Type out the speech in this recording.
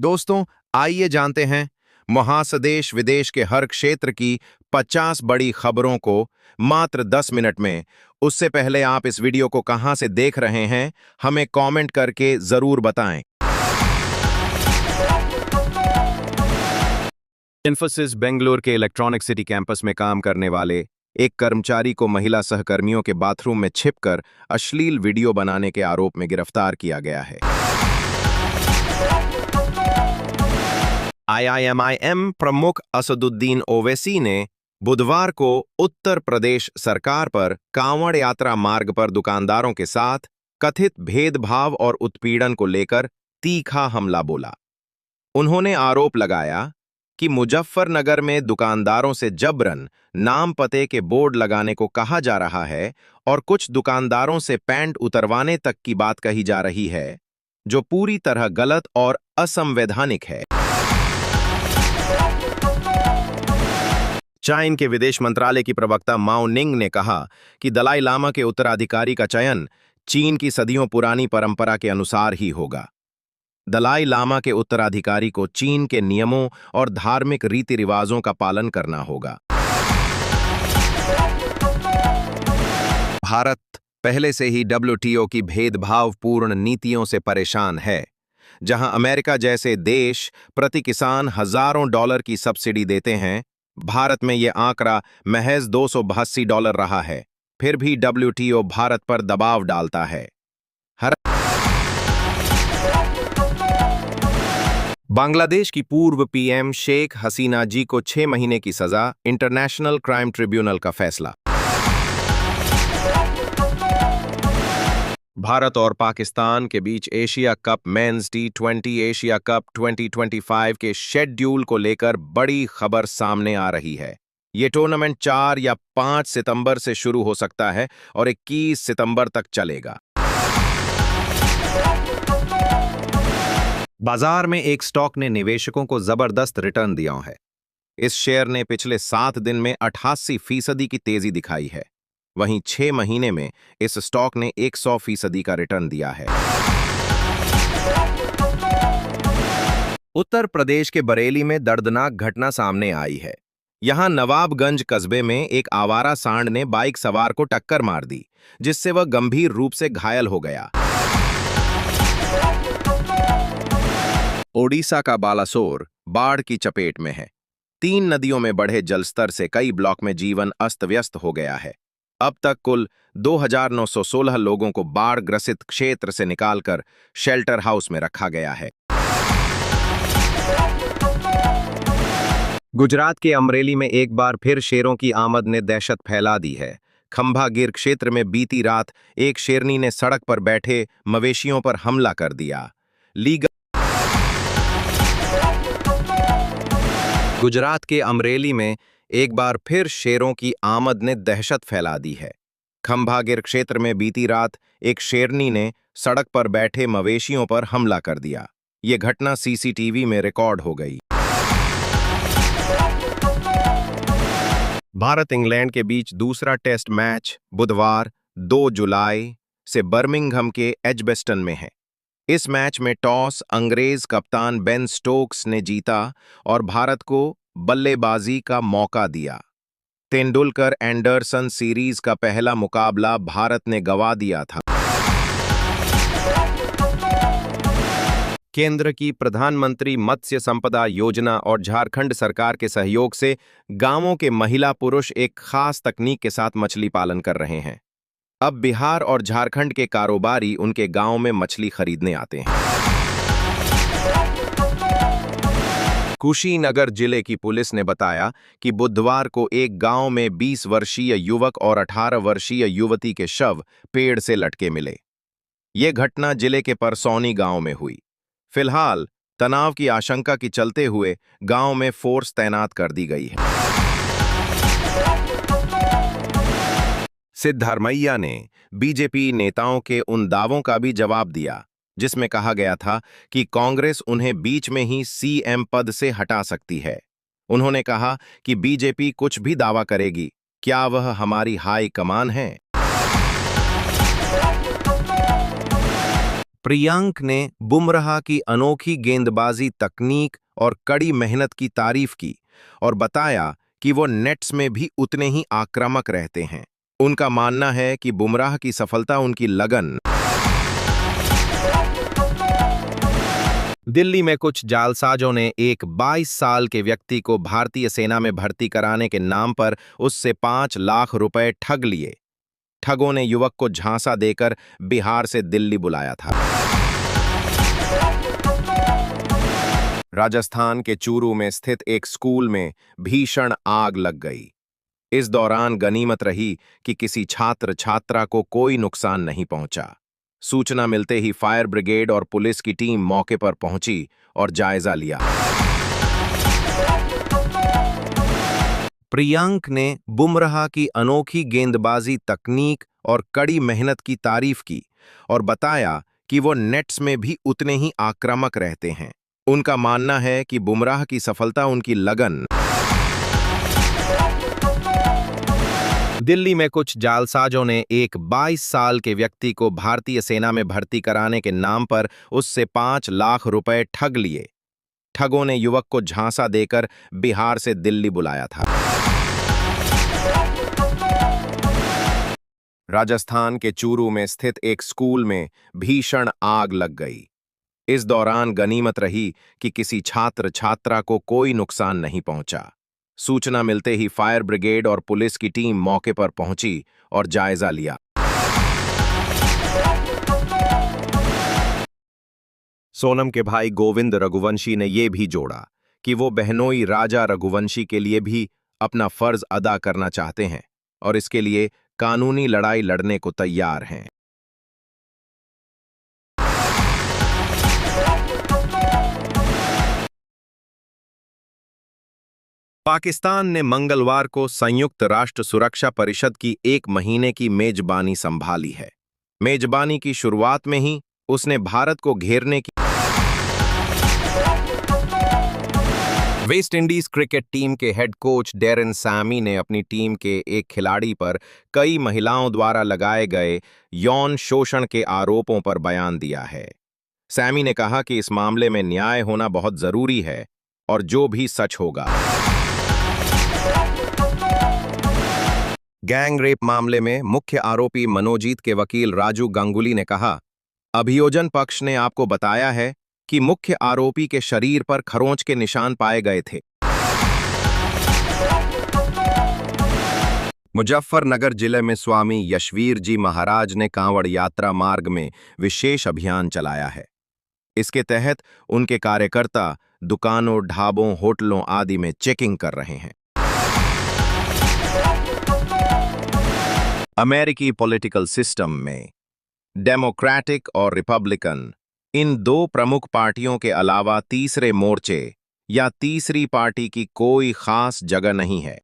दोस्तों, आइए जानते हैं महासदेश विदेश के हर क्षेत्र की 50 बड़ी खबरों को मात्र 10 मिनट में। उससे पहले आप इस वीडियो को कहां से देख रहे हैं, हमें कमेंट करके जरूर बताएं। इन्फोसिस बेंगलुरु के इलेक्ट्रॉनिक सिटी कैंपस में काम करने वाले एक कर्मचारी को महिला सहकर्मियों के बाथरूम में छिपकर अश्लील वीडियो बनाने के आरोप में गिरफ्तार किया गया है। IIMIM प्रमुख असदुद्दीन ओवैसी ने बुधवार को उत्तर प्रदेश सरकार पर कांवड़ यात्रा मार्ग पर दुकानदारों के साथ कथित भेदभाव और उत्पीड़न को लेकर तीखा हमला बोला। उन्होंने आरोप लगाया कि मुजफ्फरनगर में दुकानदारों से जबरन नाम पते के बोर्ड लगाने को कहा जा रहा है और कुछ दुकानदारों से पैंट उतरवाने तक की बात कही जा रही है, जो पूरी तरह गलत और असंवैधानिक है। चीन के विदेश मंत्रालय की प्रवक्ता माओ निंग ने कहा कि दलाई लामा के उत्तराधिकारी का चयन चीन की सदियों पुरानी परंपरा के अनुसार ही होगा। दलाई लामा के उत्तराधिकारी को चीन के नियमों और धार्मिक रीति रिवाजों का पालन करना होगा। भारत पहले से ही WTO की भेदभावपूर्ण नीतियों से परेशान है, जहां अमेरिका जैसे देश प्रति किसान हजारों डॉलर की सब्सिडी देते हैं। भारत में यह आंकड़ा महज $282 रहा है, फिर भी WTO भारत पर दबाव डालता है। बांग्लादेश की पूर्व PM शेख हसीना जी को 6 महीने की सजा, इंटरनेशनल क्राइम ट्रिब्यूनल का फैसला। भारत और पाकिस्तान के बीच Asia Cup men's T20 Asia Cup 2025 के शेड्यूल को लेकर बड़ी खबर सामने आ रही है। ये टूर्नामेंट 4 या 5 सितंबर से शुरू हो सकता है और 21 सितंबर तक चलेगा। बाजार में एक स्टॉक ने निवेशकों को जबरदस्त रिटर्न दिया है। इस शेयर ने पिछले 7 दिन में 88% की तेजी दिखाई है। वहीं 6 महीने में इस स्टॉक ने 100% का रिटर्न दिया है। उत्तर प्रदेश के बरेली में दर्दनाक घटना सामने आई है। यहां नवाबगंज कस्बे में एक आवारा सांड ने बाइक सवार को टक्कर मार दी, जिससे वह गंभीर रूप से घायल हो गया। ओडिशा का बालासोर बाढ़ की चपेट में है। 3 नदियों में बढ़े जलस्तर से कई ब्लॉक में जीवन अस्त व्यस्त हो गया है। अब तक कुल 2916 लोगों को बाढ़ ग्रसित क्षेत्र से निकालकर शेल्टर हाउस में रखा गया है। गुजरात के अमरेली में एक बार फिर शेरों की आमद ने दहशत फैला दी है। खंभागिर क्षेत्र में बीती रात एक शेरनी ने सड़क पर बैठे मवेशियों पर हमला कर दिया। गुजरात के अमरेली में एक बार फिर शेरों की आमद ने दहशत फैला दी है। खंभागिर क्षेत्र में बीती रात एक शेरनी ने सड़क पर बैठे मवेशियों पर हमला कर दिया। ये घटना CCTV में रिकॉर्ड हो गई। भारत इंग्लैंड के बीच दूसरा टेस्ट मैच बुधवार 2 जुलाई से बर्मिंघम के एजबेस्टन में है। इस मैच में टॉस अंग्रेज कप्तान बेन स्टोक्स ने जीता और भारत को बल्लेबाजी का मौका दिया। तेंदुलकर एंडरसन सीरीज का पहला मुकाबला भारत ने गंवा दिया था। केंद्र की प्रधानमंत्री मत्स्य संपदा योजना और झारखंड सरकार के सहयोग से गांवों के महिला पुरुष एक खास तकनीक के साथ मछली पालन कर रहे हैं। अब बिहार और झारखंड के कारोबारी उनके गांव में मछली खरीदने आते हैं। कुशीनगर जिले की पुलिस ने बताया कि बुधवार को एक गांव में 20 वर्षीय युवक और 18 वर्षीय युवती के शव पेड़ से लटके मिले। ये घटना जिले के परसौनी गांव में हुई। फिलहाल तनाव की आशंका के चलते हुए गांव में फोर्स तैनात कर दी गई है। सिद्धारमैया ने बीजेपी नेताओं के उन दावों का भी जवाब दिया जिसमें कहा गया था कि कांग्रेस उन्हें बीच में ही CM पद से हटा सकती है। उन्होंने कहा कि बीजेपी कुछ भी दावा करेगी, क्या वह हमारी हाई कमान है? प्रियंक ने बुमराह की अनोखी गेंदबाजी तकनीक और कड़ी मेहनत की तारीफ की और बताया कि वो नेट्स में भी उतने ही आक्रामक रहते हैं। उनका मानना है कि बुमराह की सफलता उनकी लगन। दिल्ली में कुछ जालसाजों ने एक 22 साल के व्यक्ति को भारतीय सेना में भर्ती कराने के नाम पर उससे 5 लाख रुपए ठग लिए। ठगों ने युवक को झांसा देकर बिहार से दिल्ली बुलाया था। राजस्थान के चूरू में स्थित एक स्कूल में भीषण आग लग गई। इस दौरान गनीमत रही कि किसी छात्र छात्रा को कोई नुकसान नहीं पहुंचा। सूचना मिलते ही फायर ब्रिगेड और पुलिस की टीम मौके पर पहुंची और जायजा लिया। प्रियंक ने बुमराह की अनोखी गेंदबाजी तकनीक और कड़ी मेहनत की तारीफ की और बताया कि वो नेट्स में भी उतने ही आक्रामक रहते हैं। उनका मानना है कि बुमराह की सफलता उनकी लगन। दिल्ली में कुछ जालसाजों ने एक 22 साल के व्यक्ति को भारतीय सेना में भर्ती कराने के नाम पर उससे 5 लाख रुपए ठग लिए। ठगों ने युवक को झांसा देकर बिहार से दिल्ली बुलाया था। राजस्थान के चूरू में स्थित एक स्कूल में भीषण आग लग गई। इस दौरान गनीमत रही कि किसी छात्र छात्रा को कोई नुकसान नहीं पहुंचा। सूचना मिलते ही फायर ब्रिगेड और पुलिस की टीम मौके पर पहुंची और जायजा लिया। सोनम के भाई गोविंद रघुवंशी ने यह भी जोड़ा कि वो बहनोई राजा रघुवंशी के लिए भी अपना फर्ज अदा करना चाहते हैं और इसके लिए कानूनी लड़ाई लड़ने को तैयार हैं। पाकिस्तान ने मंगलवार को संयुक्त राष्ट्र सुरक्षा परिषद की 1 महीने की मेजबानी संभाली है। मेजबानी की शुरुआत में ही उसने भारत को घेरने की। वेस्ट इंडीज क्रिकेट टीम के हेड कोच डेरेन सैमी ने अपनी टीम के एक खिलाड़ी पर कई महिलाओं द्वारा लगाए गए यौन शोषण के आरोपों पर बयान दिया है। सैमी ने कहा कि इस मामले में न्याय होना बहुत जरूरी है और जो भी सच होगा। गैंग रेप मामले में मुख्य आरोपी मनोजीत के वकील राजू गांगुली ने कहा, अभियोजन पक्ष ने आपको बताया है कि मुख्य आरोपी के शरीर पर खरोंच के निशान पाए गए थे। मुजफ्फरनगर जिले में स्वामी यशवीर जी महाराज ने कांवड़ यात्रा मार्ग में विशेष अभियान चलाया है। इसके तहत उनके कार्यकर्ता दुकानों, ढाबों, होटलों आदि में चेकिंग कर रहे हैं। अमेरिकी पॉलिटिकल सिस्टम में डेमोक्रेटिक और रिपब्लिकन, इन 2 प्रमुख पार्टियों के अलावा तीसरे मोर्चे या तीसरी पार्टी की कोई खास जगह नहीं है।